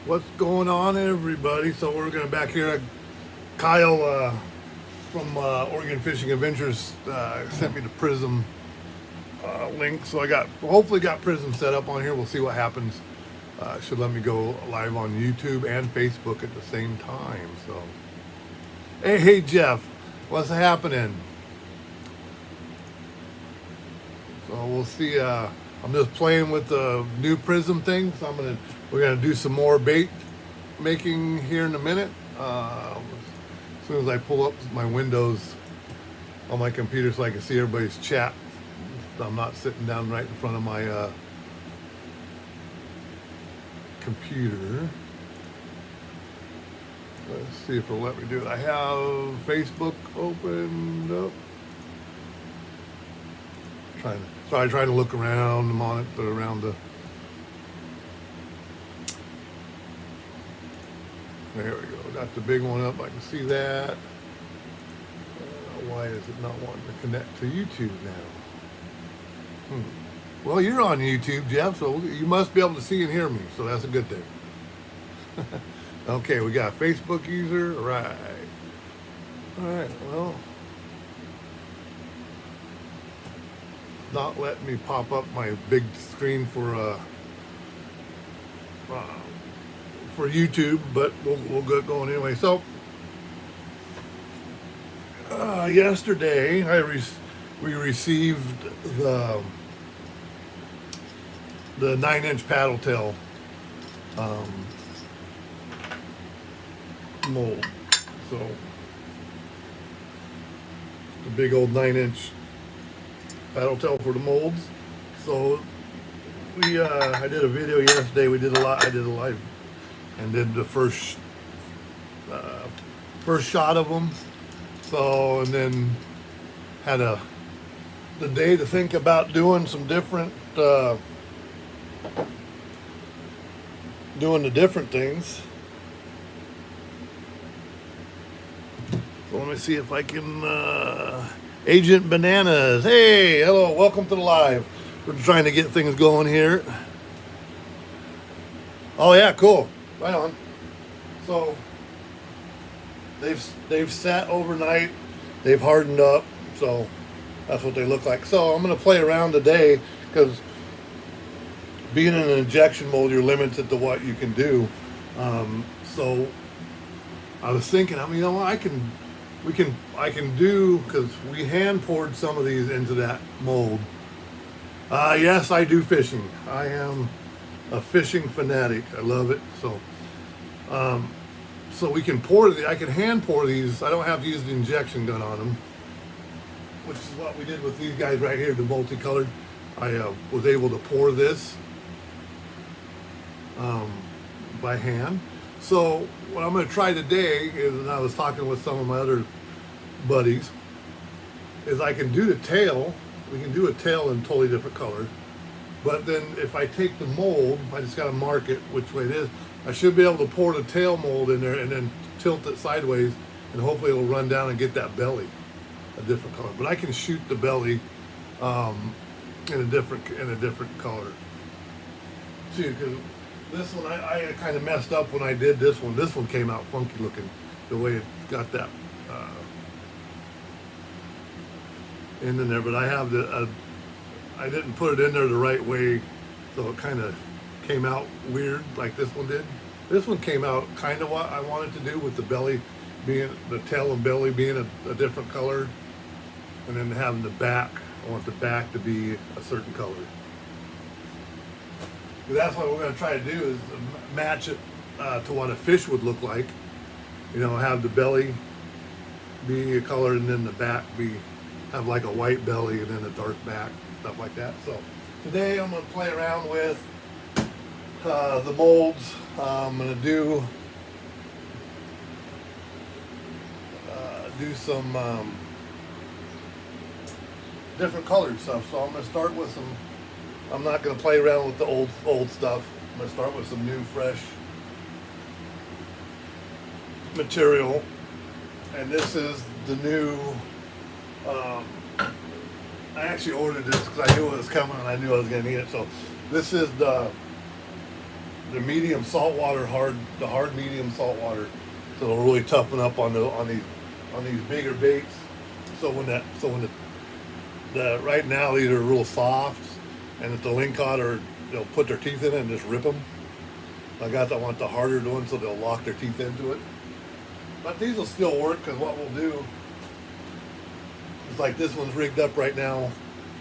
What's going on, everybody? So we're going back here. Kyle from Oregon Fishing Adventures sent me the Prism link, so I hopefully got Prism set up on here. We'll see what happens. Should let me go live on YouTube and Facebook at the same time. So, hey Jeff, what's happening? So we'll see. I'm just playing with the new Prism thing. So we're gonna do some more bait making here in a minute. As soon as I pull up my windows on my computer so I can see everybody's chat. I'm not sitting down right in front of my computer. Let's see if it'll let me do it. I have Facebook opened up. Trying to look around the monitor, around the. There we go. Got the big one up. I can see that. Why is it not wanting to connect to YouTube now? Well, you're on YouTube, Jeff, so you must be able to see and hear me. So that's a good thing. Okay, we got a Facebook user. Right. All right. Well. Not letting me pop up my big screen for YouTube, but we'll get going anyway. So yesterday we received the 9-inch paddle tail mold. So the big old 9-inch paddle tail for the molds. So I did a video yesterday. I did a live and did the first shot of them. So, and then had the day to think about doing some different doing the different things. So let me see if I can Agent Bananas. Hey, hello, welcome to the live. We're trying to get things going here. Oh yeah, cool. Right on. So they've sat overnight. They've hardened up. So that's what they look like. So I'm gonna play around today because being in an injection mold, you're limited to what you can do. So I was thinking, you know what, I can do, because we hand poured some of these into that mold. Yes, I do fishing. I am a fishing fanatic. I love it. So we can I can hand pour these. I don't have to use the injection gun on them, which is what we did with these guys right here, the multicolored. I was able to pour this by hand. So what I'm going to try today is, and I was talking with some of my other buddies, is I can do the tail. We can do a tail in totally different colors. But then if I take the mold, I just got to mark it which way it is. I should be able to pour the tail mold in there and then tilt it sideways, and hopefully it'll run down and get that belly a different color. But I can shoot the belly in a different color too, because this one I kind of messed up when I did this one. This one came out funky looking, the way it got that in there. But I have I didn't put it in there the right way, so it kind of came out weird like this one did. This one came out kind of what I wanted to do, with the belly being, the tail and belly being a different color, and then having the back. I want the back to be a certain color. That's what we're going to try to do, is match it to what a fish would look like. You know, have the belly be a color, and then the back have like a white belly and then a dark back, stuff like that. So today I'm going to play around with the molds. I'm going to do some different colored stuff. So I'm going to start with some. I'm not going to play around with the old stuff. I'm going to start with some new, fresh material. And this is the new. I actually ordered this because I knew it was coming and I knew I was going to need it. So this is the the medium saltwater, the hard medium saltwater, so it'll really toughen up on these bigger baits. So when the right now these are real soft, and if the lingcod they'll put their teeth in it and just rip them. I want the harder ones so they'll lock their teeth into it. But these will still work, because what we'll do is, like, this one's rigged up right now,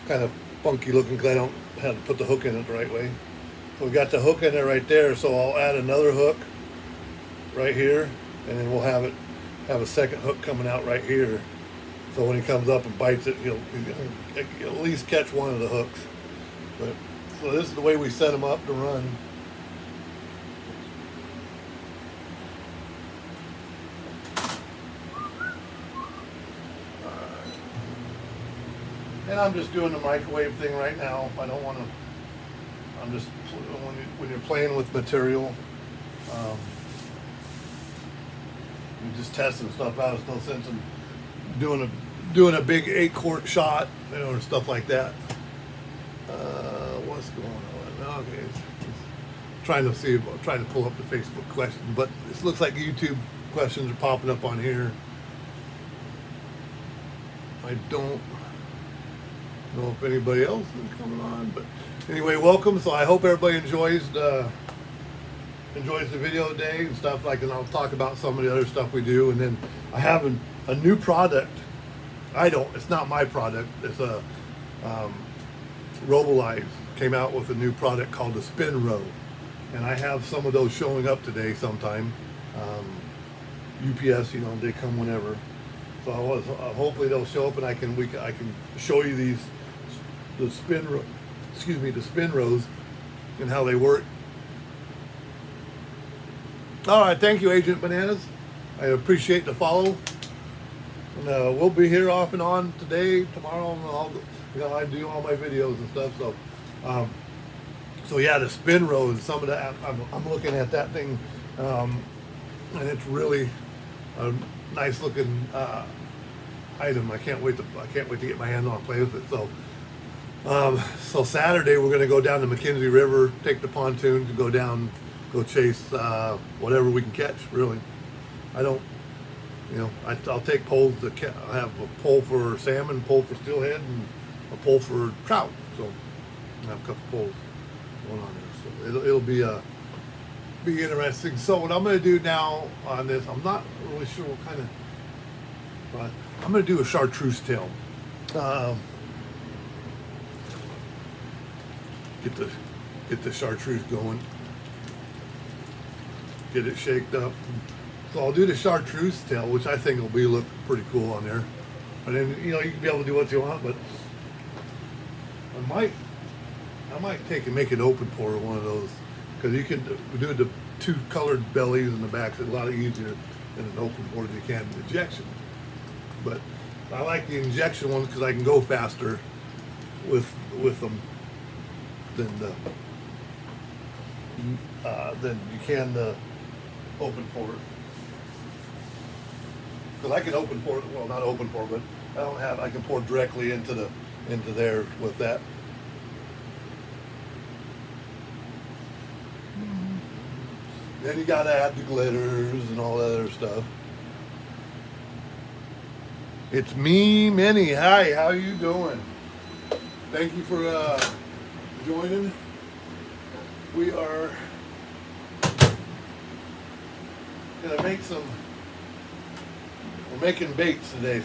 kind of funky looking because I don't have to put the hook in it the right way. So we got the hook in there right there, so I'll add another hook right here, and then we'll have a second hook coming out right here. So when he comes up and bites it, he'll at least catch one of the hooks. But so this is the way we set them up to run. And I'm just doing the microwave thing right now. I don't want to. I'm just when you're playing with material, you're just testing stuff out. There's no sense in doing a big 8-quart shot, or stuff like that. What's going on? Okay, trying to pull up the Facebook question, but it looks like YouTube questions are popping up on here. I don't know if anybody else is coming on, but anyway, welcome. So I hope everybody enjoys the video today and stuff like, and I'll talk about some of the other stuff we do. And then I have a new product. It's not my product. It's a Robolive came out with a new product called the Spin Row, and I have some of those showing up today sometime. UPS, they come whenever. So hopefully they'll show up, and I can show you the spin rows and how they work. All right, thank you, Agent Bananas. I appreciate the follow. And we'll be here off and on today, tomorrow. I do all my videos and stuff. So yeah, the spin row and some of that. I'm looking at that thing, and it's really a nice looking item. I can't wait to get my hands on and play with it. So Saturday we're going to go down to McKenzie River, take the pontoon to go chase whatever we can catch. Really, I'll take poles. I have a pole for salmon, pole for steelhead, and a pole for trout. So I have a couple poles going on there. So it'll be interesting. So what I'm going to do now on this, I'm not really sure what kind of, but I'm going to do a chartreuse tail. Get the chartreuse going. Get it shaked up. So I'll do the chartreuse tail, which I think will look pretty cool on there. And then you can be able to do what you want, but I might take and make an open pour one of those, because you can do the 2 colored bellies in the back. It's a lot easier than an open pour than you can an injection. But I like the injection ones because I can go faster with them than you can the open pour. Because I can open pour, well, not open pour, but I can pour directly into there with that. Then you gotta add the glitters and all that other stuff. It's me, Minnie. Hi, how you doing? Thank you for joining. We are gonna we're making baits today.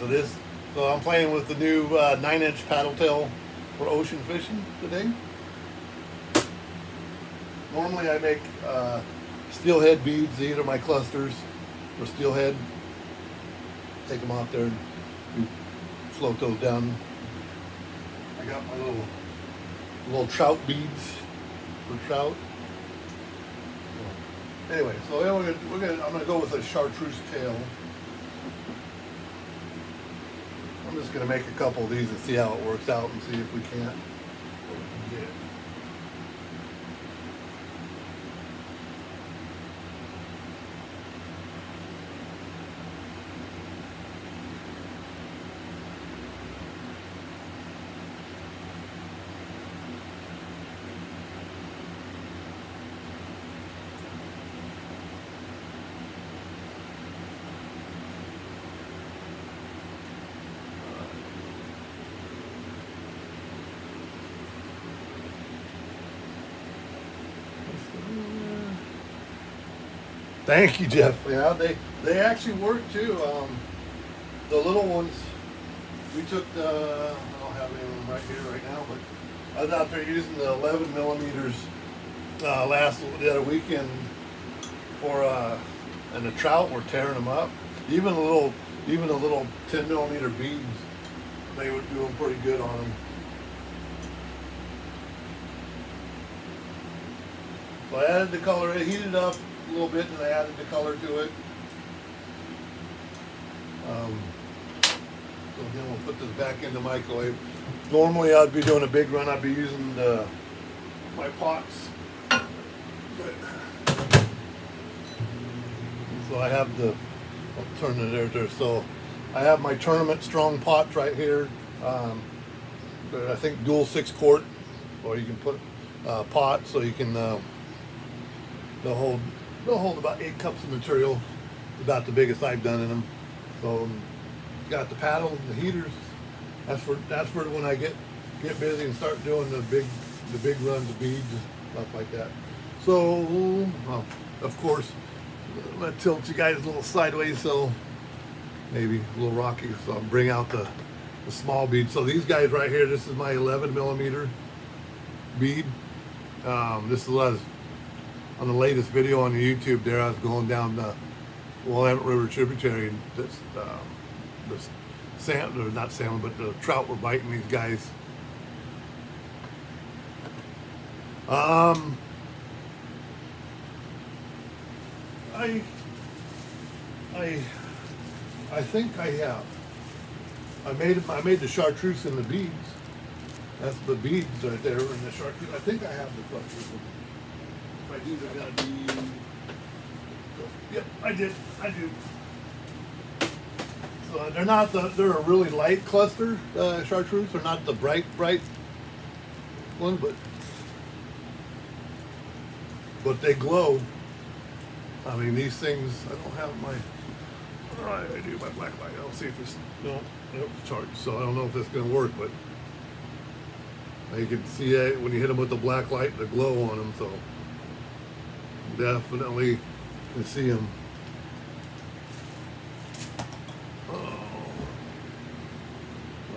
So I'm playing with the new 9-inch paddle tail for ocean fishing today. Normally I make steelhead beads. These are my clusters for steelhead. Take them off there and you float those down. I got my little trout beads for trout. Anyway, so I'm gonna go with a chartreuse tail. I'm just gonna make a couple of these and see how it works out and see if we can't. Get it. Thank you, Jeff. Yeah, they actually work too. The little ones, we took the, I don't have any of them right here right now, but I was out there using the 11 millimeters the other weekend for and the trout were tearing them up. Even the little 10 millimeter beads, they were doing pretty good on them. So I added the color. It heated up a little bit, and I added the color to it. So then we'll put this back in the microwave. Normally I'd be doing a big run. I'd be using my pots. So I have I'll turn it there. So I have my tournament strong pots right here. They're, I think, dual 6-quart, or you can put pot, so you can they'll hold about 8 cups of material, about the biggest I've done in them. So got the paddles, the heaters. That's for when I get busy and start doing the big runs of beads and stuff like that. So, well, of course, I'm gonna tilt you guys a little sideways, so maybe a little rocky. So I'll bring out the small bead. So these guys right here, this is my 11 millimeter bead. This is what I was on the latest video on the YouTube. There, I was going down the Willamette River tributary, and this salmon, or not salmon, but the trout were biting these guys. I think I have. I made the chartreuse in the beads. That's the beads right there in the chartreuse. I think I have the chartreuse. If I do, they're gonna be. Yep, I do. So they're not they're a really light cluster chartreuse. They're not the bright one, but they glow. I mean, these things. I don't have my. I do my black light. I'll see if it's nope, charged. So I don't know if it's gonna work, but you can see it when you hit them with the black light, the glow on them. So definitely can see them.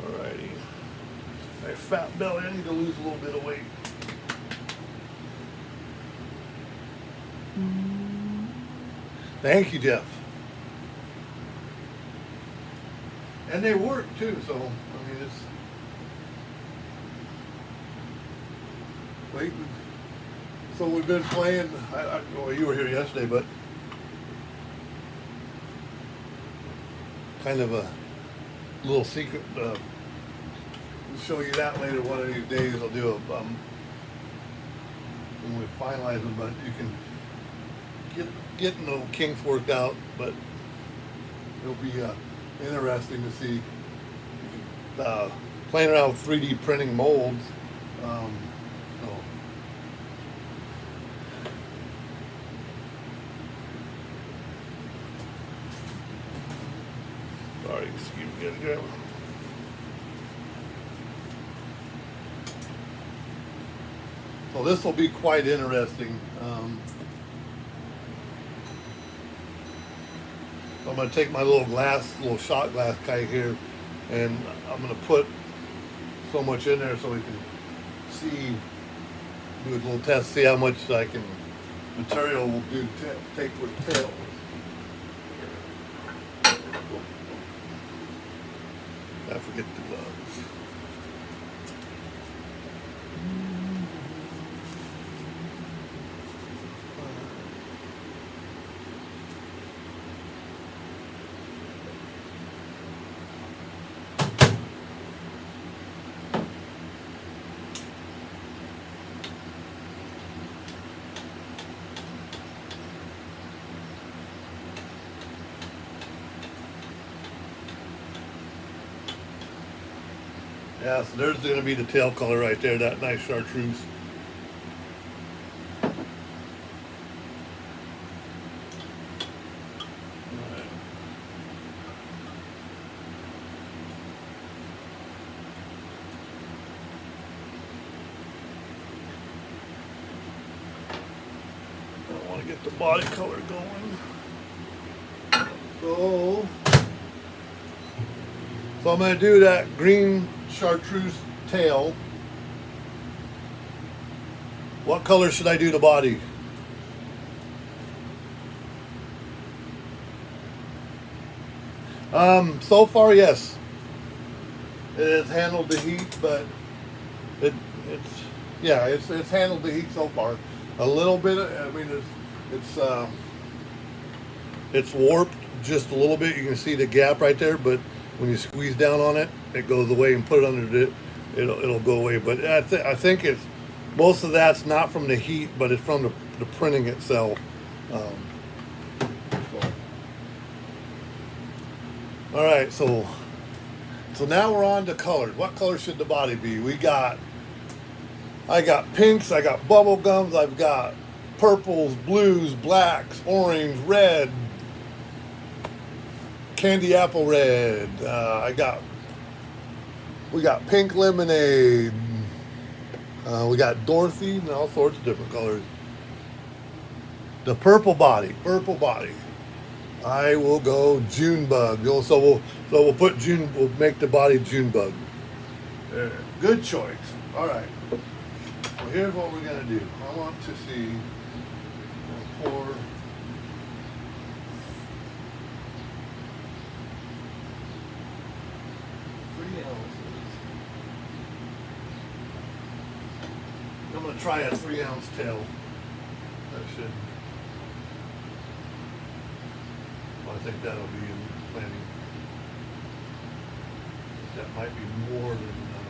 Alrighty. My fat belly. I need to lose a little bit of weight. Thank you, Jeff. And they work too, so I mean it's wait. So we've been playing. Well, you were here yesterday, but kind of a little secret. I'll show you that later one of these days. I'll do a when we finalize them, but you can getting the kinks worked out, but it'll be interesting to see playing around with 3D printing molds. Sorry, excuse me again. So this will be quite interesting. I'm going to take my little shot glass kite here, and I'm going to put so much in there so we can see, do a little test, see how much material will do take with tail. I forget the gloves. Yeah, so there's going to be the tail color right there, that nice chartreuse. I don't want to get the body color going. So I'm going to do that green chartreuse tail. What color should I do the body? So far, yes. It has handled the heat, but it's handled the heat so far. A little bit. I mean, it's warped just a little bit. You can see the gap right there, but when you squeeze down on it, it goes away, and put it under it, it'll go away. But I think it's most of that's not from the heat, but it's from the printing itself. All right, so now we're on to colors. What color should the body be? I got pinks, I got bubble gums, I've got purples, blues, blacks, orange, red, candy apple red. We got pink lemonade. We got Dorothy and all sorts of different colors. The purple body. I will go June bug. So we'll put June. We'll make the body June bug. Good choice. All right. Well, here's what we're gonna do. I want to see. I'll pour. 3 ounces. I'm gonna try a 3-ounce tail. That should. I think that'll be in plenty. That might be more than enough.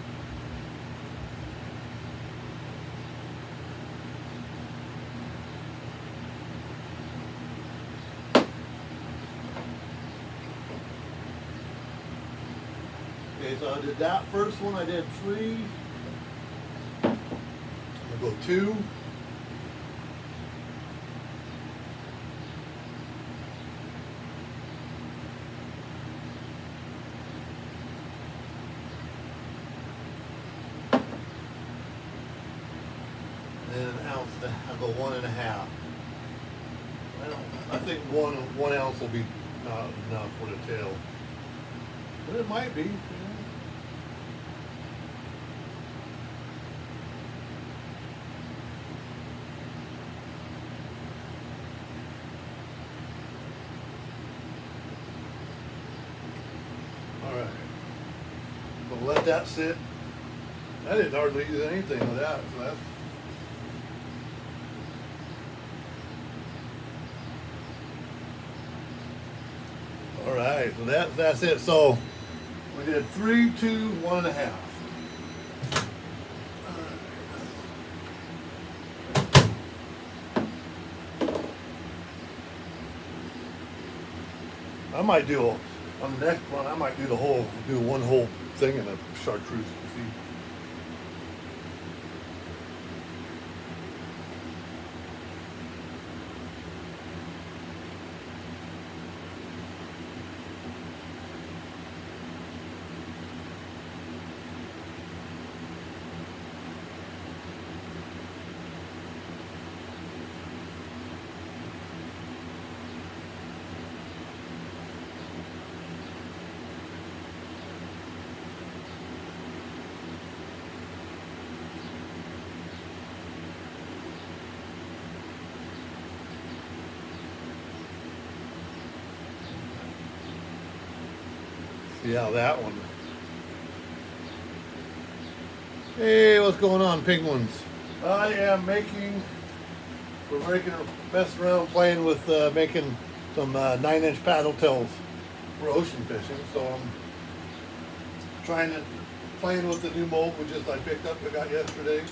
Okay, so I did that first one. I did 3. I'm gonna go 2. And an ounce. I'll go 1.5. I think one ounce will be not enough for the tail, but it might be. All right. We'll let that sit. I didn't hardly use anything with that. So that's. All right, so that's it. So we did 3, 2, 1.5. I might do on the next one. I might do one whole thing in a chartreuse. See. See how that one. Hey, what's going on, penguins? We're messing around playing with making some 9-inch paddle tails for ocean fishing. So I'm playing with the new mold I picked up, I got yesterday.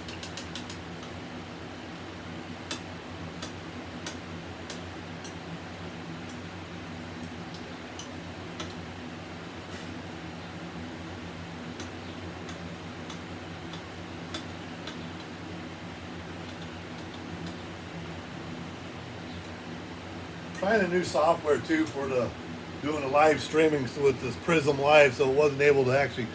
Trying a new software too for doing the live streaming with this Prism Live, so it wasn't able to actually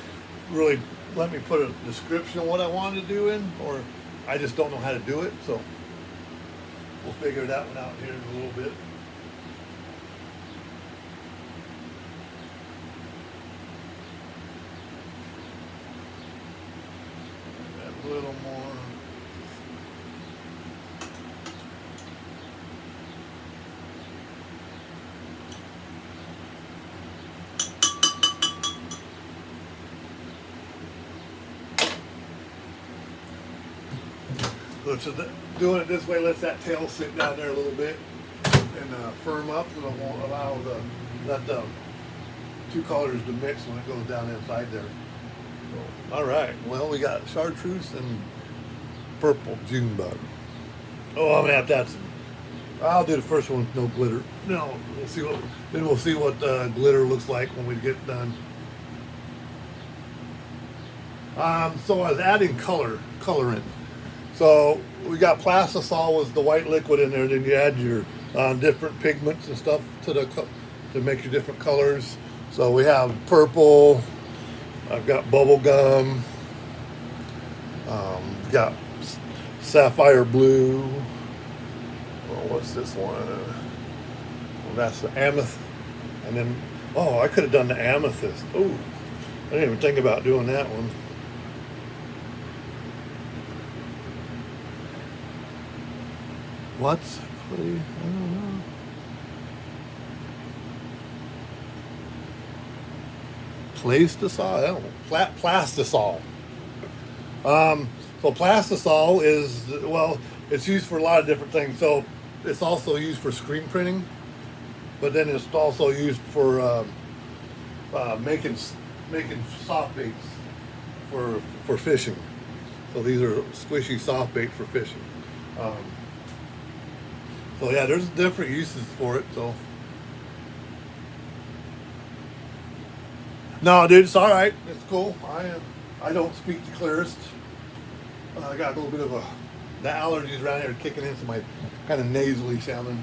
really let me put a description of what I wanted to do in, or I just don't know how to do it. So we'll figure that one out here in a little bit. Add a little more. So doing it this way lets that tail sit down there a little bit and firm up, and it won't allow let the two colors to mix when it goes down inside there. So, all right, well, we got chartreuse and purple June bug. Oh, I'm gonna have that. I'll do the first one with no glitter. No, we'll see what. Then we'll see what glitter looks like when we get done. So I was adding colorant. So we got plastisol was the white liquid in there. Then you add your different pigments and stuff to make your different colors. So we have purple. I've got bubble gum. Got sapphire blue. Oh, what's this one? Well, that's the amethyst. And then, oh, I could have done the amethyst. Oh, I didn't even think about doing that one. What's pretty? I don't know. Plastisol? I don't know. Plastisol. So plastisol is, well, it's used for a lot of different things. So it's also used for screen printing, but then it's also used for making soft baits for fishing. So these are squishy soft bait for fishing. So yeah, there's different uses for it. So no, dude, it's all right. It's cool. I don't speak the clearest. I got a little bit of the allergies around here kicking in, so my kind of nasally sounding.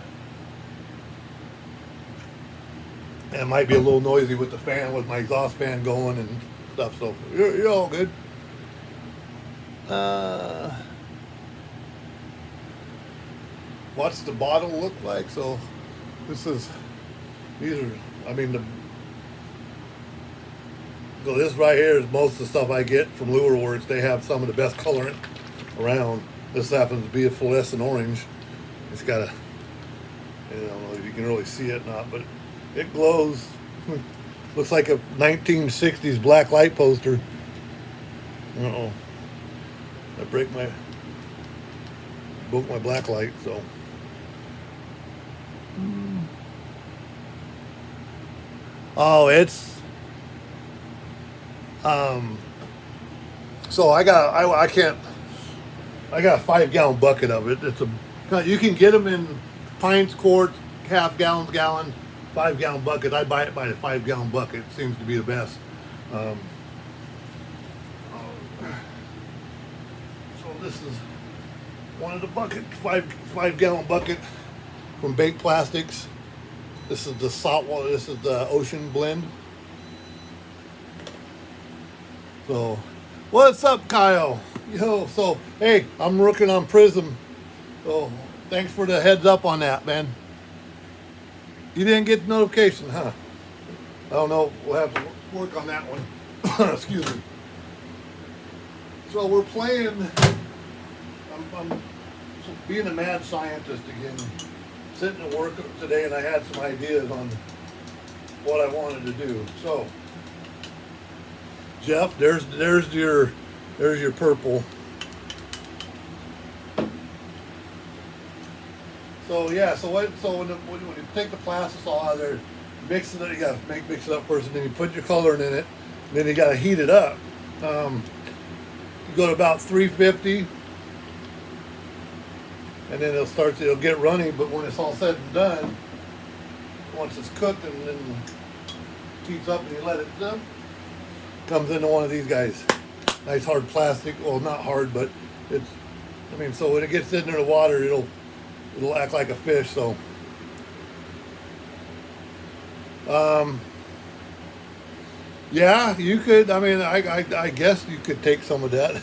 And it might be a little noisy with the fan, with my exhaust fan going and stuff. So you're all good. What's the bottle look like? So these are, I mean, so this right here is most of the stuff I get from Lure Works. They have some of the best colorant around. This happens to be a fluorescent orange. It's got I don't know if you can really see it or not, but it glows. Looks like a 1960s black light poster. Uh-oh. I broke my black light, so. Oh, it's so I got a 5-gallon bucket of it. You can get them in pints, quarts, half gallons, gallon, 5-gallon bucket. I buy it by the 5-gallon bucket. It seems to be the best. So this is one of the bucket, 5-gallon bucket from Baked Plastics. This is the salt water. This is the Ocean Blend. So, what's up, Kyle? Yo, so hey, I'm working on Prism. So, thanks for the heads up on that, man. You didn't get the notification, huh? I don't know. We'll have to work on that one. Excuse me. So we're playing. I'm being a mad scientist again. Sitting at work today, and I had some ideas on what I wanted to do. So, Jeff, there's your purple. So yeah, so when you take the plastisol out of there, mix it. You gotta mix it up first, and then you put your coloring in it. And then you gotta heat it up. You go to about 350. And then it'll get runny, but when it's all said and done, once it's cooked and then heats up and you let it comes into one of these guys. Nice hard plastic. Well, not hard, but so when it gets into the water, it'll act like a fish. So, yeah, you could. I mean, I guess you could take some of that.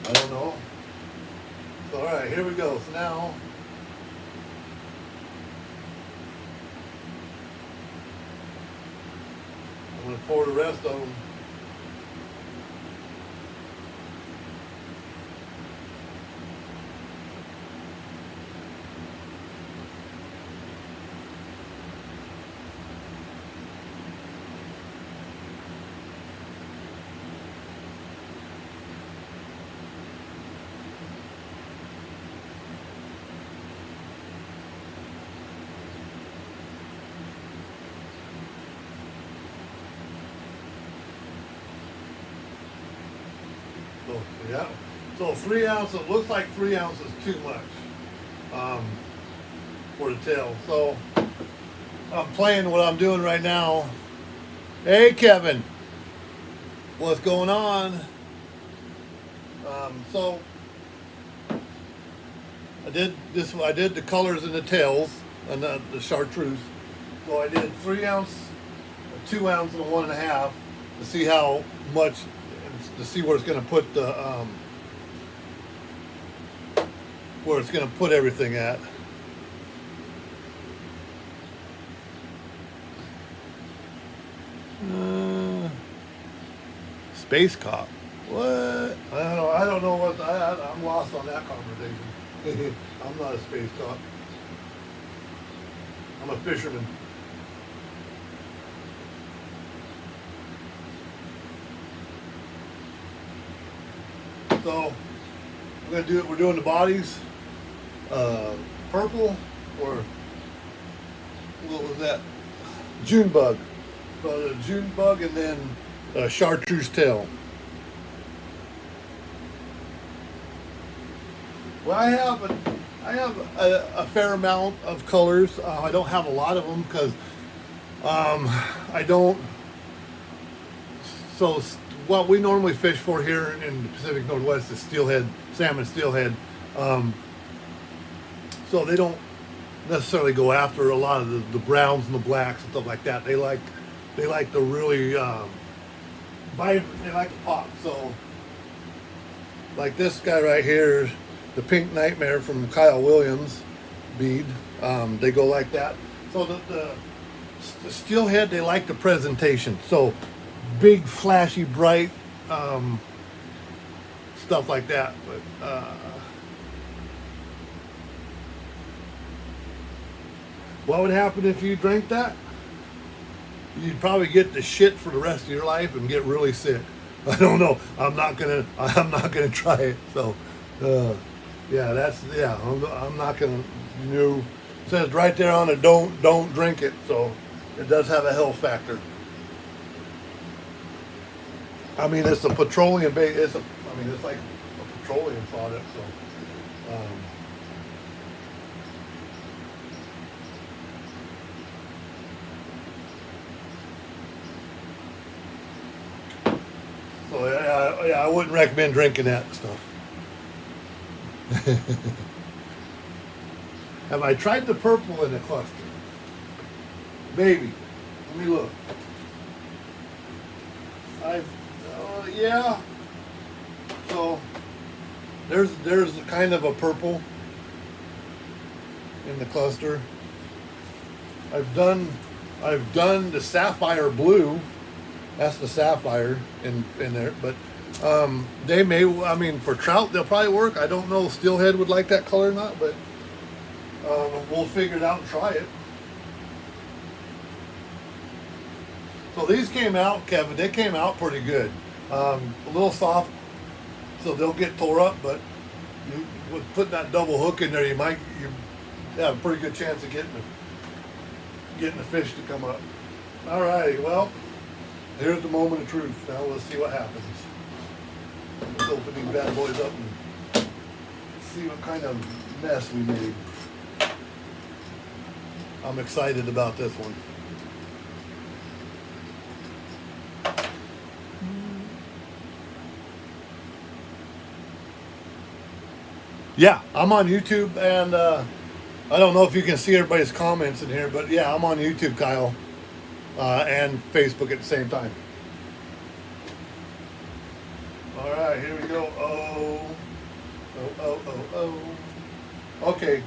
I don't know. So, all right, here we go. So now, I'm going to pour the rest of them. So, yeah. So 3 ounces, it looks like 3 ounces too much for the tail. So I'm playing what I'm doing right now. Hey, Kevin. What's going on? So I did this. I did the colors in the tails and the chartreuse. So I did 3 ounce, 2 ounce, and a 1.5 to see how much, to see where it's going to put the where it's going to put everything at. Space cop. What? I don't know what. I'm lost on that conversation. I'm not a space cop. I'm a fisherman. So we're gonna do it. We're doing the bodies. Purple, or what was that? June bug. So the June bug, and then chartreuse tail. Well, I have a fair amount of colors. I don't have a lot of them because I don't. So what we normally fish for here in the Pacific Northwest is steelhead, salmon steelhead. So they don't necessarily go after a lot of the browns and the blacks and stuff like that. They like the really vibrant. They like to pop. So like this guy right here, the Pink Nightmare from Kyle Williams bead. They go like that. So the steelhead, they like the presentation. So big, flashy, bright stuff like that. But what would happen if you drank that? You'd probably get the shit for the rest of your life and get really sick. I don't know. I'm not gonna try it. So, yeah. I'm not gonna. It says right there on it, don't drink it. So, it does have a health factor. I mean, it's a petroleum base. It's like a petroleum product. So. So yeah, I wouldn't recommend drinking that stuff. Have I tried the purple in the cluster? Maybe. Let me look. Yeah. So there's kind of a purple in the cluster. I've done the sapphire blue. That's the sapphire in there, but they may. I mean, for trout, they'll probably work. I don't know if steelhead would like that color or not, but we'll figure it out and try it. So these came out, Kevin. They came out pretty good. A little soft, so they'll get tore up. But with putting that double hook in there, you have a pretty good chance of getting the fish to come up. All right. Well. Here's the moment of truth. Now let's see what happens. Let's open these bad boys up and see what kind of mess we made. I'm excited about this one. Yeah, I'm on YouTube, and I don't know if you can see everybody's comments in here, but yeah, I'm on YouTube, Kyle. And Facebook at the same time. All right, here we go. Oh. Okay.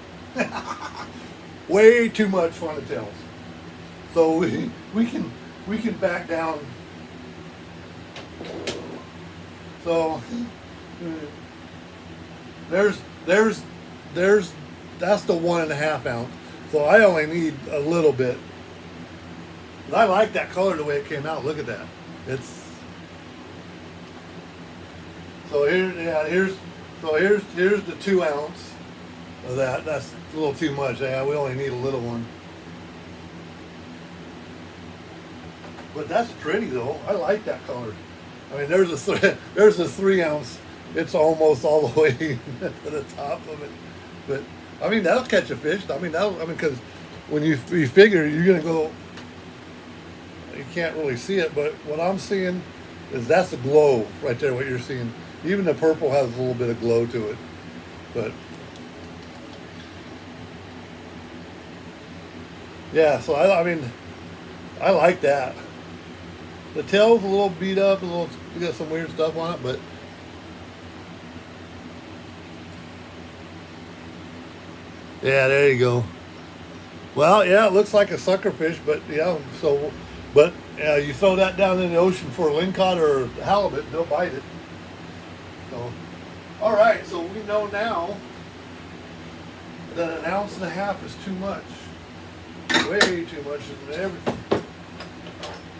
Way too much fun to tell. So we can back down. So there's that's the 1.5 ounce. So I only need a little bit. But I like that color the way it came out. Look at that. It's so here's the 2 ounce of that. That's a little too much. Yeah, we only need a little one. But that's pretty though. I like that color. I mean, there's a 3 ounce. It's almost all the way to the top of it. But I mean, that'll catch a fish. Because when you figure you're gonna go, you can't really see it. But what I'm seeing is that's the glow right there. What you're seeing, even the purple has a little bit of glow to it. But yeah, so I mean, I like that. The tail's a little beat up, you got some weird stuff on it, but yeah, there you go. Well, yeah, it looks like a sucker fish, but yeah, but you throw that down in the ocean for a lingcod or a halibut, they'll bite it. So, all right, so we know now that 1.5 ounces is too much, way too much than everything.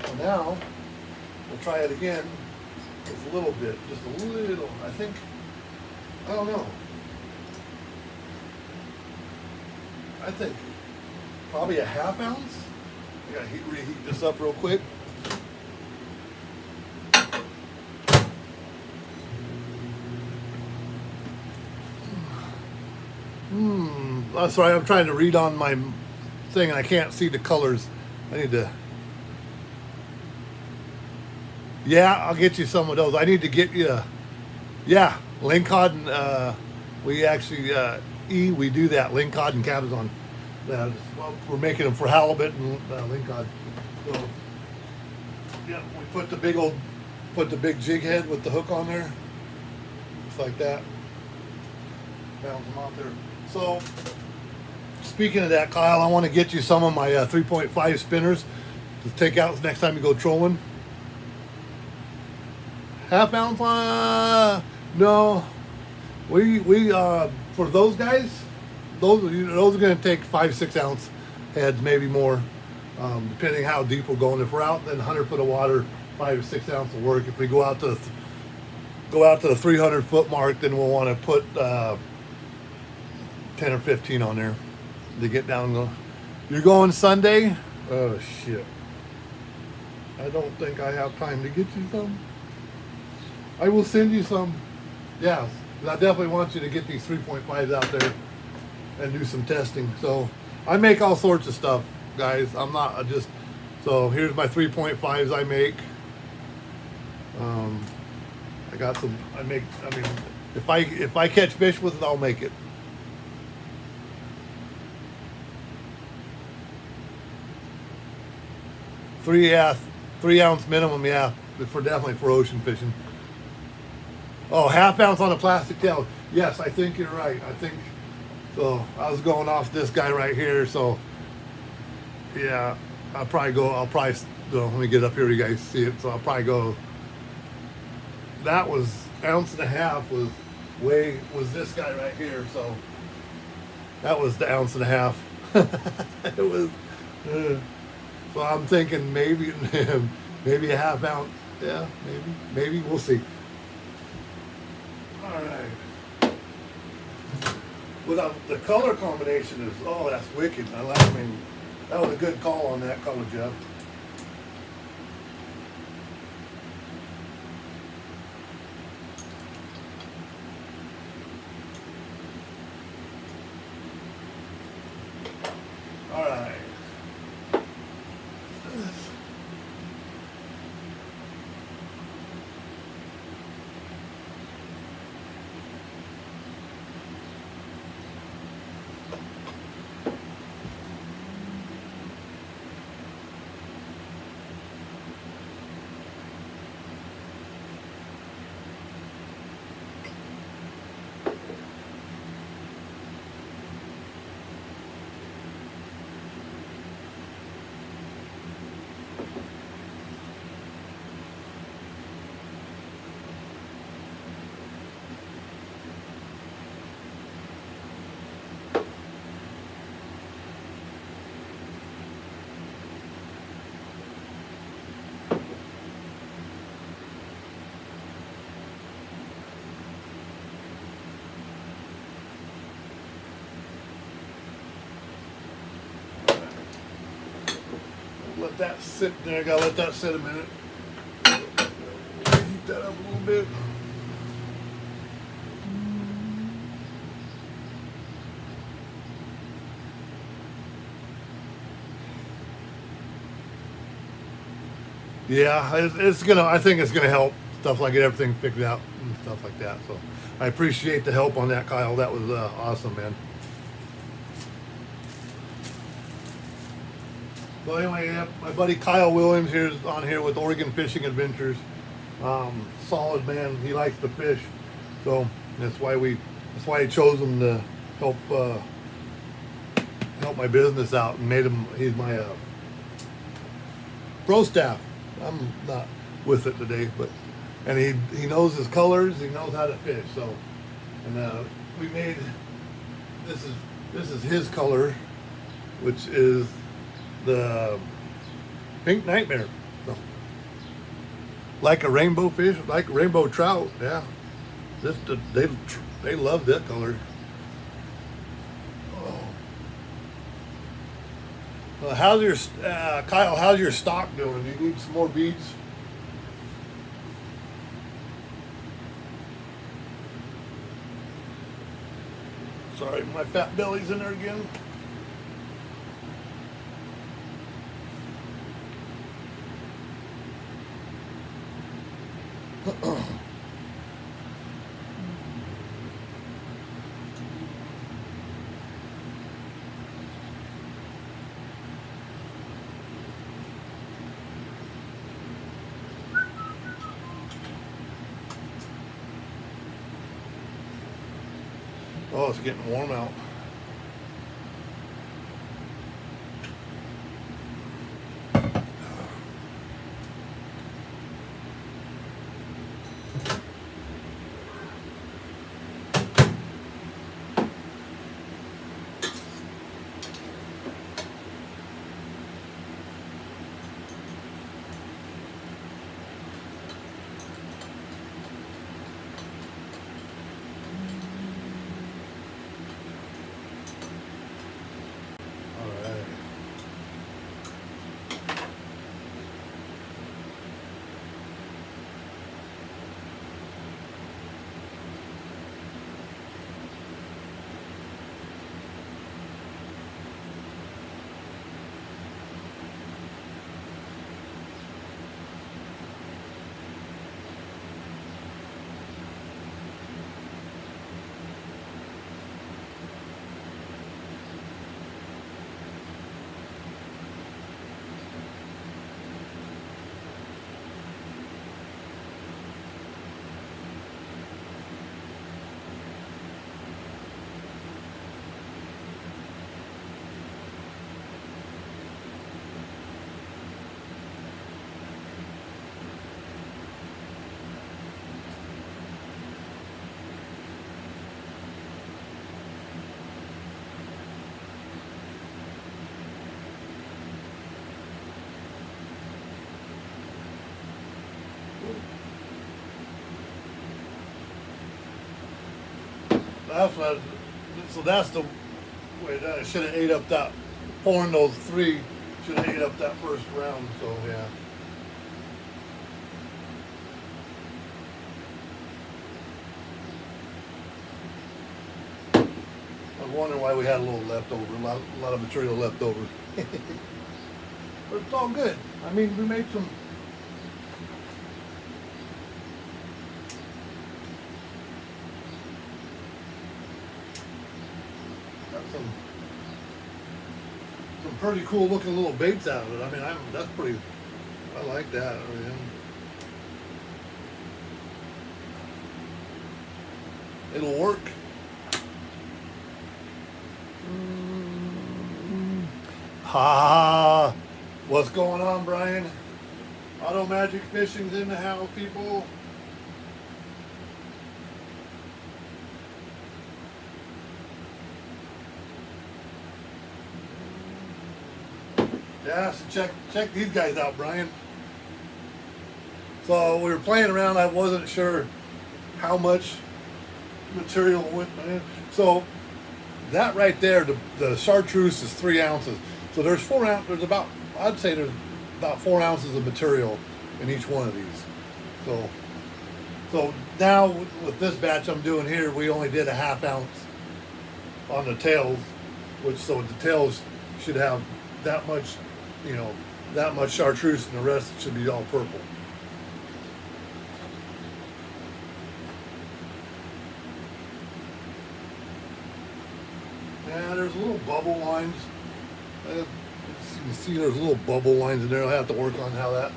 So now we'll try it again with a little bit, just a little. I don't know. I think probably a 1/2 ounce. I gotta reheat this up real quick. That's right. I'm trying to read on my thing and I can't see the colors. I need to. Yeah, I'll get you some of those. I need to get you. Yeah, lingcod and we actually we do that lingcod and cabezon. Well, we're making them for halibut and lingcod. So yeah, we put the big jig head with the hook on there, just like that. Bounce them out there. So speaking of that, Kyle, I want to get you some of my 3.5 spinners to take out next time you go trolling. 1/2 ounce? No. We for those guys, those are going to take 5-6 ounce heads, maybe more, depending how deep we're going. If we're out in 100 foot of water, 5 or 6 ounce will work. If we go out to the 300 foot mark, then we'll want to put 10 or 15 on there to get down and go. You're going Sunday? Oh shit! I don't think I have time to get you some. I will send you some. Yeah, I definitely want you to get these 3.5s out there and do some testing. So I make all sorts of stuff, guys. I'm not just. So here's my 3.5s I make. I got some. I mean, if I catch fish with it, I'll make it. Three ounce minimum, yeah, definitely for ocean fishing. Oh, 1/2 ounce on a plastic tail. Yes, I think you're right. I think so. I was going off this guy right here, so yeah, let me get up here so you guys see it. So I'll probably go. That was 1.5 ounce was this guy right here. So that was the 1.5 ounce. It was. So I'm thinking maybe a 1/2 ounce. Yeah, maybe we'll see. All right. Well, the color combination is that's wicked. I mean, that was a good call on that color, Jeff. All right. let that sit there. Gotta let that sit a minute. Heat that up a little bit. Yeah, it's gonna. I think it's gonna help stuff like get everything figured out and stuff like that. So I appreciate the help on that, Kyle. That was awesome, man. So anyway, yeah, my buddy Kyle Williams here is on here with Oregon Fishing Adventures. Solid man. He likes to fish, so that's why he chose him to help help my business out and made him. He's my pro staff. I'm not with it today, and he knows his colors. He knows how to fish. So, and we made this is his color, which is the pink nightmare. So, like a rainbow fish, like a rainbow trout. Yeah, they love that color. How's your Kyle? How's your stock doing? Do you need some more beads? Sorry, my fat belly's in there again. Oh, it's getting warm out. That's what. So that's the way. I should have ate up that. Pouring those three should have ate up that first round. So yeah. I was wondering why we had a little leftover, a lot of material left over. But it's all good. I mean, we made some. Some pretty cool looking little baits out of it. I mean, that's pretty. I like that. I mean, it'll work. Ha! What's going on, Brian? Auto Magic Fishing's in the house, people. Yeah, so check these guys out, Brian. So we were playing around. I wasn't sure how much material went in. So that right there, the chartreuse is 3 ounces. So there's 4 ounces. There's about, I'd say there's about 4 ounces of material in each one of these. So now with this batch I'm doing here, we only did a 1/2 ounce on the tails, which so the tails should have that much, that much chartreuse, and the rest should be all purple. Yeah, there's little bubble lines. You can see there's little bubble lines in there. I'll have to work on how that,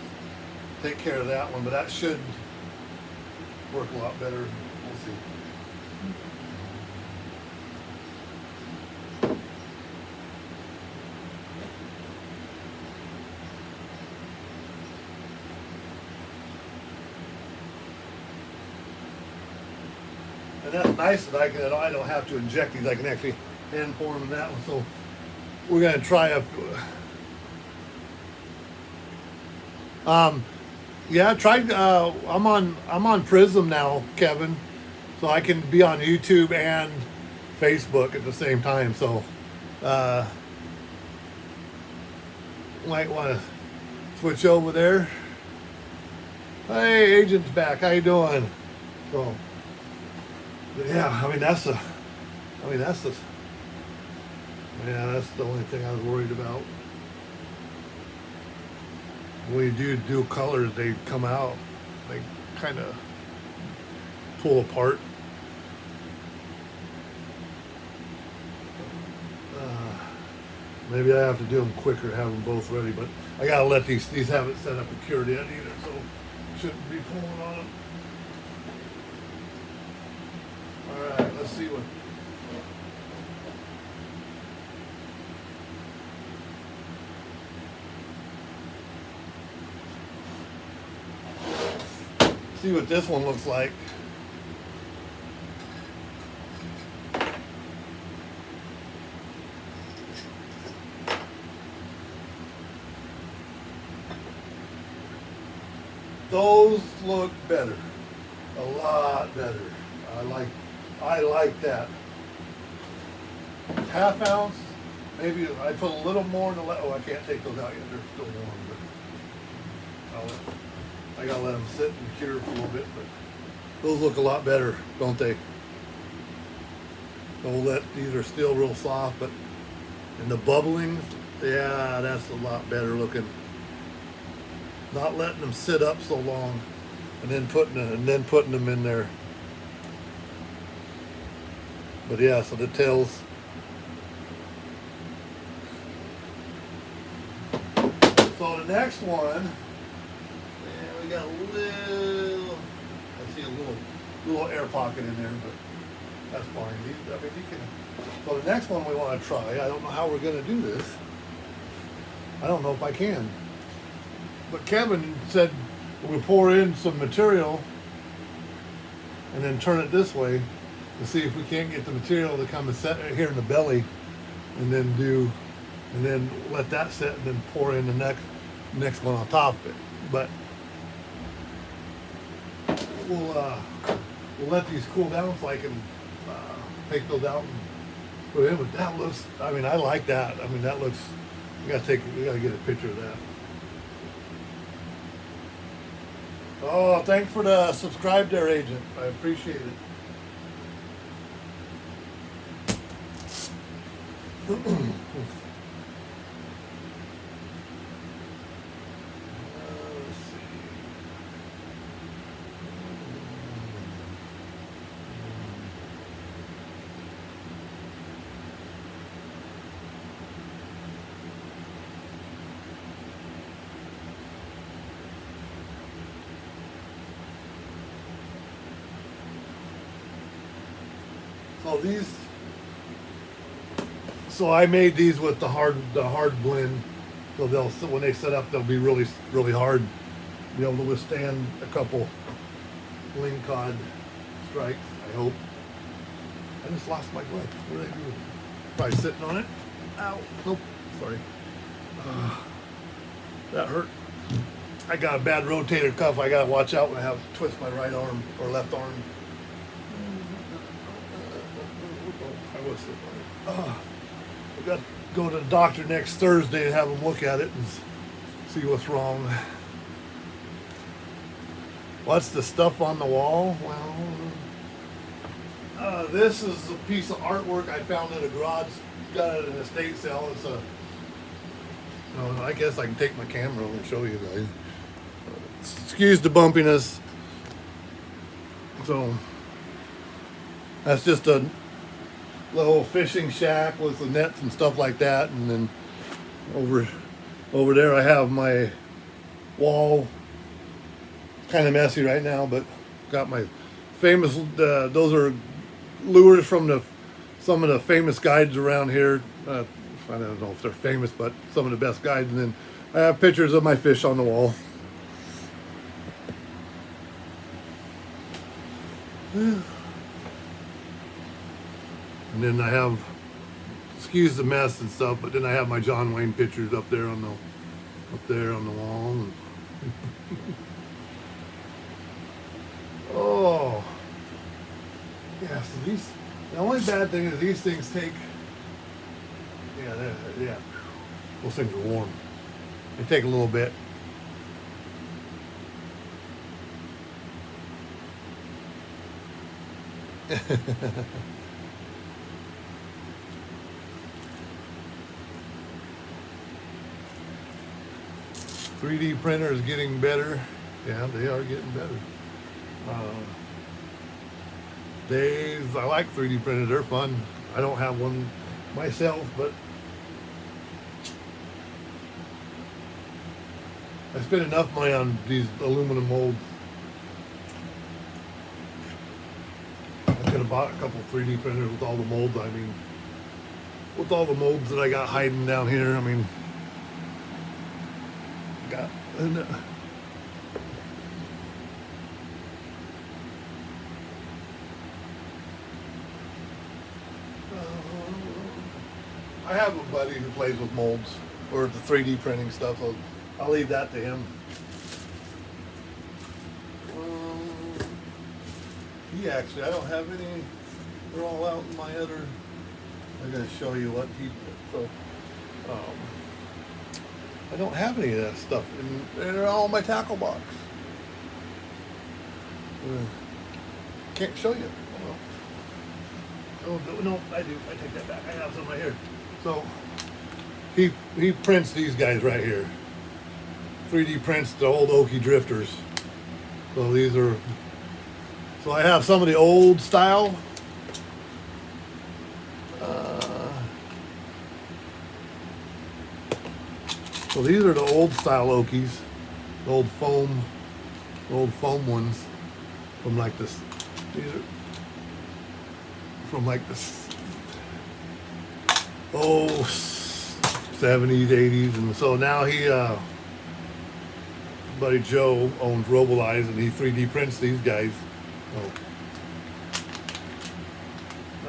take care of that one, but that should work a lot better. We'll see. And that's nice that I don't have to inject these. I can actually hand pour them in that one. So we're gonna try a. Yeah, try. I'm on Prism now, Kevin, so I can be on YouTube and Facebook at the same time. So might want to switch over there. Hey, agent's back. How you doing? So. Yeah, I mean that's the only thing I was worried about. When you do dual colors, they come out, they kind of pull apart. Maybe I have to do them quicker, have them both ready, but I gotta let these haven't set up and cured yet either, so shouldn't be pulling on them. All right, let's see what. See what this one looks like. Those look better, a lot better. I like that. 1/2 ounce, maybe I put a little more in the oh, I can't take those out yet, they're still warm, but I gotta let them sit and cure for a little bit, but those look a lot better, don't they? These are still real soft, but and the bubbling, yeah, that's a lot better looking. Not letting them sit up so long, and then putting them in there. But yeah, so the tails. So the next one, yeah, we got a little. I see a little air pocket in there, but that's fine. You can. So the next one we want to try. I don't know how we're going to do this. I don't know if I can. But Kevin said we pour in some material and then turn it this way to see if we can't get the material to come and set right here in the belly, and then let that set and then pour in the next one on top of it. But we'll let these cool down so I can take those out and put in. But that looks, I mean, I like that. I mean, that looks. We gotta get a picture of that. Oh, thanks for the subscribe there, agent. I appreciate it. Let's see. So I made these with the hard blend, so when they set up they'll be really hard, be able to withstand a couple lingcod strikes. I hope. I just lost my glove. What did I do? Probably sitting on it. Ow! Nope. Sorry. That hurt. I got a bad rotator cuff. I gotta watch out when I have to twist my right arm or left arm. I was sitting on it. We got to go to the doctor next Thursday and have them look at it and See what's wrong. What's the stuff on the wall? Well, this is a piece of artwork I found in a garage. Got it at an estate sale. It's a. I guess I can take my camera and show you guys. Excuse the bumpiness. So that's just a little fishing shack with the nets and stuff like that, and then over there I have my wall. Kind of messy right now, but got my famous. Those are lures from some of the famous guides around here. I don't know if they're famous, but some of the best guides. And then I have pictures of my fish on the wall. And then I have, excuse the mess and stuff, but then I have my John Wayne pictures up there on the wall. Oh, yeah. So the only bad thing is these things take. Yeah. Those things are warm. They take a little bit. 3D printer is getting better. Yeah, they are getting better. I like 3D printers. They're fun. I don't have one myself, but I spent enough money on these aluminum molds. I could have bought a couple 3D printers with all the molds. I mean, with all the molds that I got hiding down here. I mean, I have a buddy who plays with molds or the 3D printing stuff, so I'll leave that to him. I don't have any. They're all out in my other. I'm going to show you what he did. So, I don't have any of that stuff, and they're all in my tackle box. Can't show you. Oh no, I do. I take that back. I have some right here. So he prints these guys right here. 3D prints the old Okie drifters. So these are. So I have some of the old style. So these are the old style Okies, the old foam ones from like this. These are from like this. 70s, 80s, and so now buddy Joe owns Robolize, and he 3D prints these guys.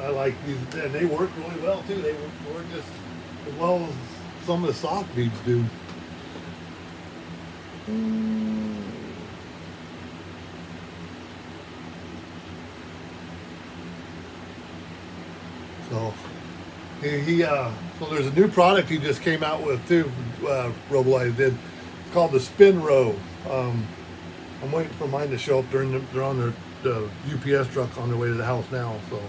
I like these, and they work really well too. They work just as well as some of the soft beads do. So so there's a new product he just came out with too. Robolize did. It's called the Spin Row. I'm waiting for mine to show up. They're on the UPS truck on their way to the house now. So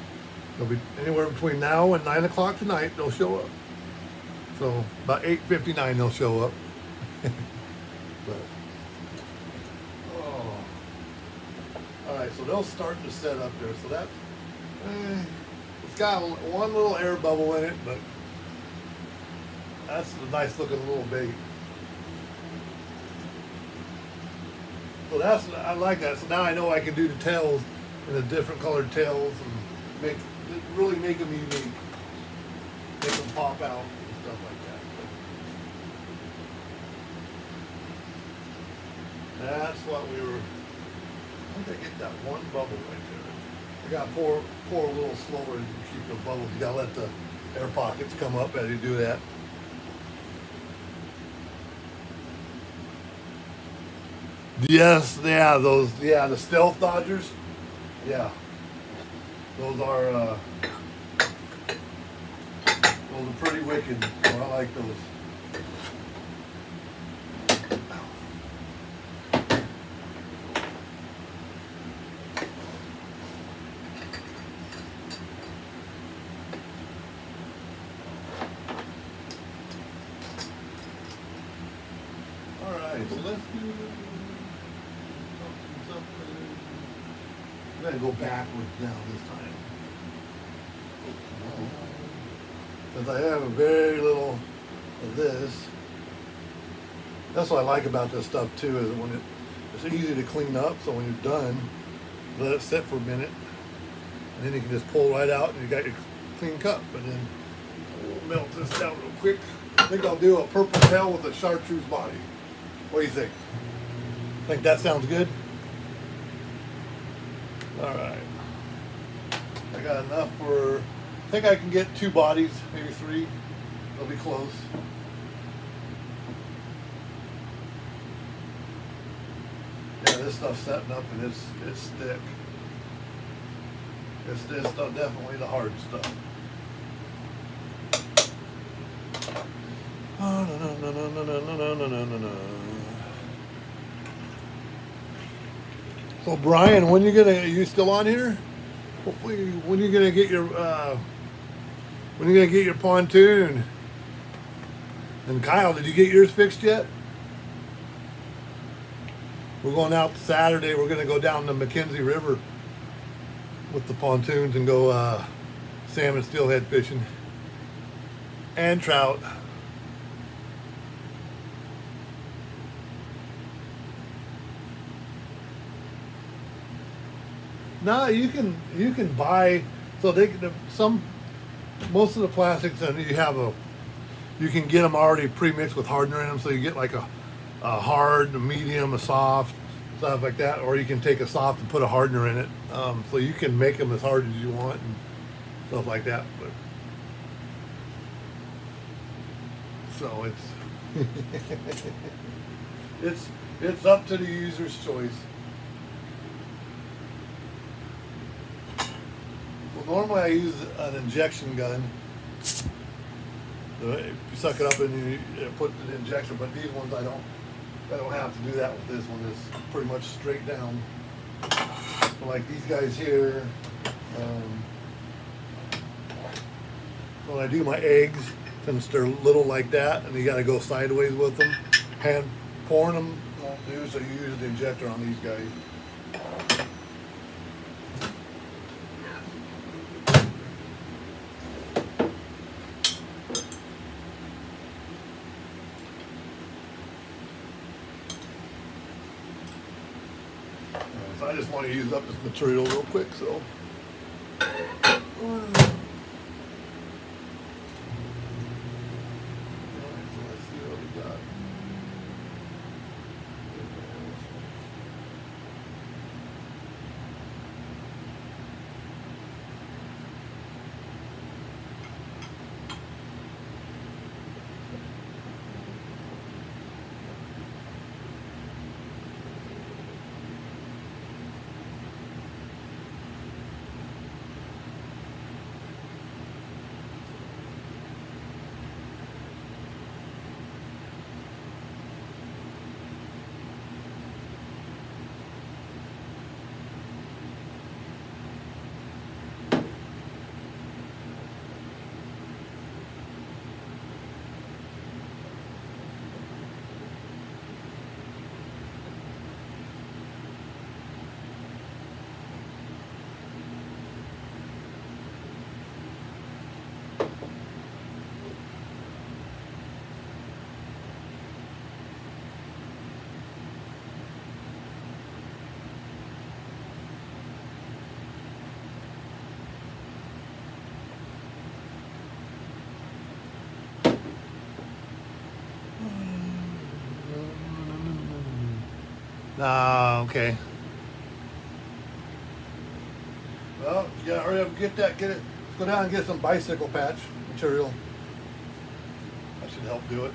they'll be anywhere between now and 9 o'clock tonight. They'll show up. So about 8:59 they'll show up. But, all right, so they'll start to set up there. So that it's got one little air bubble in it, but that's a nice looking little bait. So I like that. So now I know I can do the tails in the different colored tails and really make them unique, make them pop out and stuff like that. That's what we were. How did I get that one bubble right there? I got to pour a little slower to keep the bubbles. You got to let the air pockets come up as you do that. Yes, yeah, the stealth dodgers. Yeah, those are pretty wicked. So I like those. I'm gonna go backwards now this time. Since I have very little of this. That's what I like about this stuff too, is when it's easy to clean up, so when you're done, let it sit for a minute, and then you can just pull right out and you got your clean cup. And then we'll melt this down real quick. I think I'll do a purple tail with a chartreuse body. What do you think? Think that sounds good? Alright. I got enough for, I think I can get 2 bodies, maybe 3. They'll be close. Yeah, this stuff's setting up and it's thick. It's this stuff, definitely the hard stuff. Oh, no. So Brian, when are you still on here? Hopefully, when you gonna get your pontoon? And Kyle, did you get yours fixed yet? We're going out Saturday. We're gonna go down the McKenzie River with the pontoons and go salmon steelhead fishing and trout. No, you can buy. So most of the plastics, and you can get them already pre-mixed with hardener in them. So you get like a hard, a medium, a soft, stuff like that. Or you can take a soft and put a hardener in it. So you can make them as hard as you want and stuff like that. But so it's up to the user's choice. Normally I use an injection gun. You suck it up and you put the injection, but these ones I don't have to do that with this one. It's pretty much straight down. So like these guys here, when I do my eggs, since they're little like that and you got to go sideways with them, hand pouring them won't do, so you use the injector on these guys. So I just want to use up this material real quick, so. Okay. Well, you gotta hurry up and get it. Let's go down and get some bicycle patch material. That should help do it.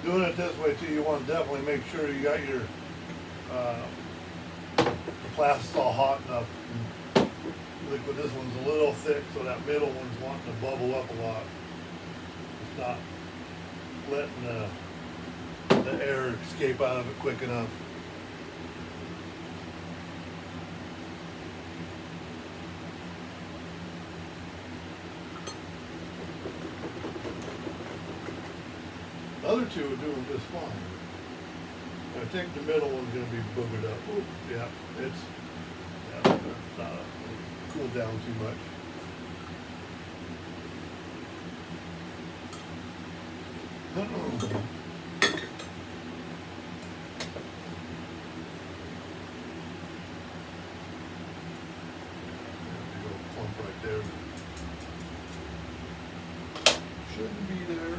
doing it this way too, you want to definitely make sure you got your the plastic's all hot enough. Liquid, this one's a little thick, so that middle one's wanting to bubble up a lot. It's not letting the air escape out of it quick enough. The other two are doing just fine. I think the middle one's going to be boogered up. Ooh, yeah, it's not cool down too much. Clump right there. Shouldn't be there.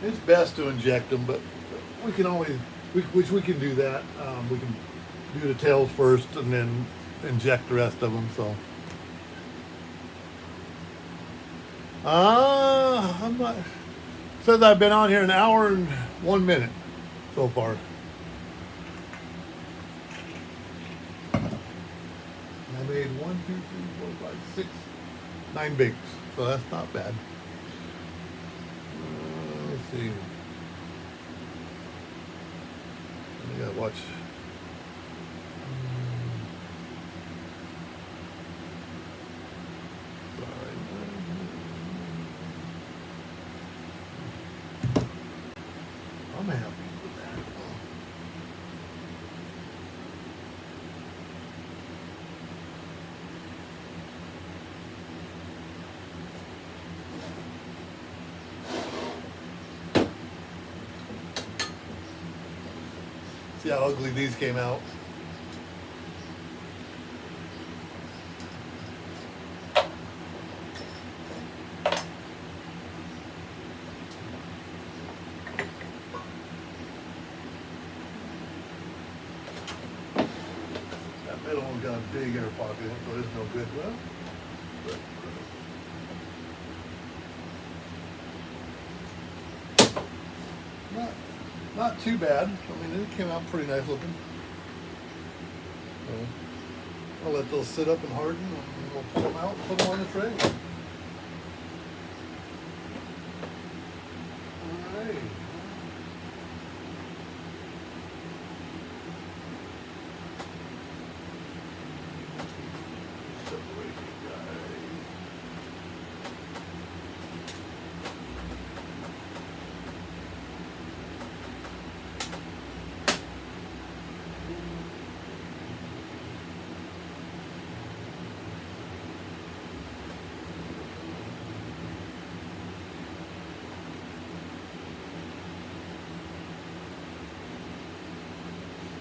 It's best to inject them, but we can always, we can do that. We can do the tails first and then inject the rest of them. So, I'm not. Says I've been on here an hour and 1 minute so far. I made 1, 2, 3, 4, 5, 6, 9 baits, so that's not bad. Let's see. I gotta watch. I'm happy with that. See how ugly these came out. That middle one's got a big air pocket in it, so it's no good. Well, not too bad. I mean, it came out pretty nice looking. So I'll let those sit up and harden, and we'll pull them out and put them on the tray. All right. Separate these guys.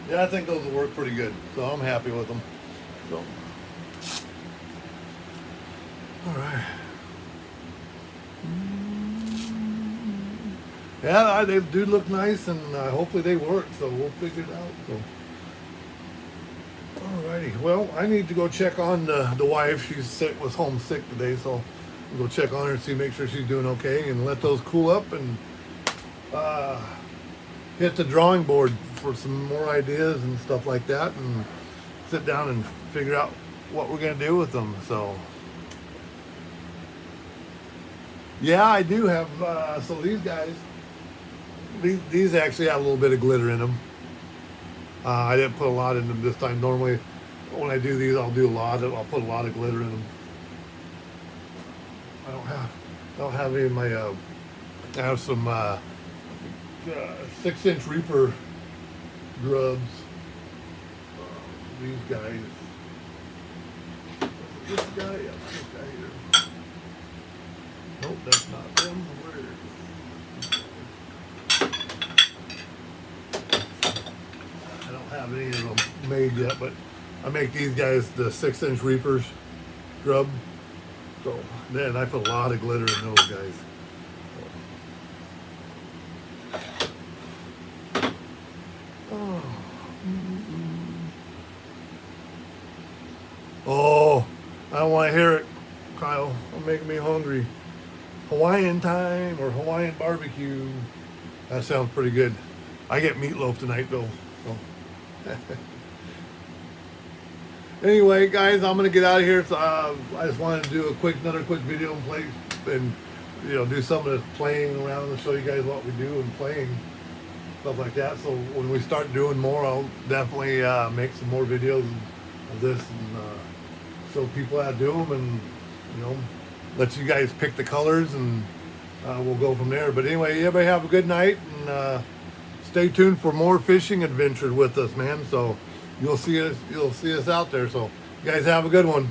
Yeah, I think those will work pretty good, so I'm happy with them. So, all right. Yeah, they do look nice, and hopefully they work. So we'll figure it out. So, alrighty. Well, I need to go check on the wife. She's sick, was homesick today, so I'll go check on her and see, make sure she's doing okay, and let those cool up, and hit the drawing board for some more ideas and stuff like that, and sit down and figure out what we're gonna do with them. So. Yeah, I do have. So these guys, these actually have a little bit of glitter in them. I didn't put a lot in them this time. Normally, when I do these, I'll put a lot of glitter in them. I don't have any of my. I have some 6-inch Reaper grubs. These guys. This guy, yeah, this guy here. Nope, that's not them. Where is it? I don't have any of them made yet, but I make these guys the 6-inch Reapers grub. So then I put a lot of glitter in those guys. Oh, oh, I don't want to hear it, Kyle. It'll make me hungry. Hawaiian time or Hawaiian barbecue. That sounds pretty good. I get meatloaf tonight though. So. Anyway, guys, I'm gonna get out of here. So, I just wanted to do another quick video and play, and do some of the playing around and show you guys what we do and playing stuff like that. So when we start doing more, I'll definitely make some more videos of this and show people how to do them, and let you guys pick the colors, and we'll go from there. But anyway, everybody have a good night, and stay tuned for more fishing adventures with us, man. So you'll see us out there. So you guys have a good one.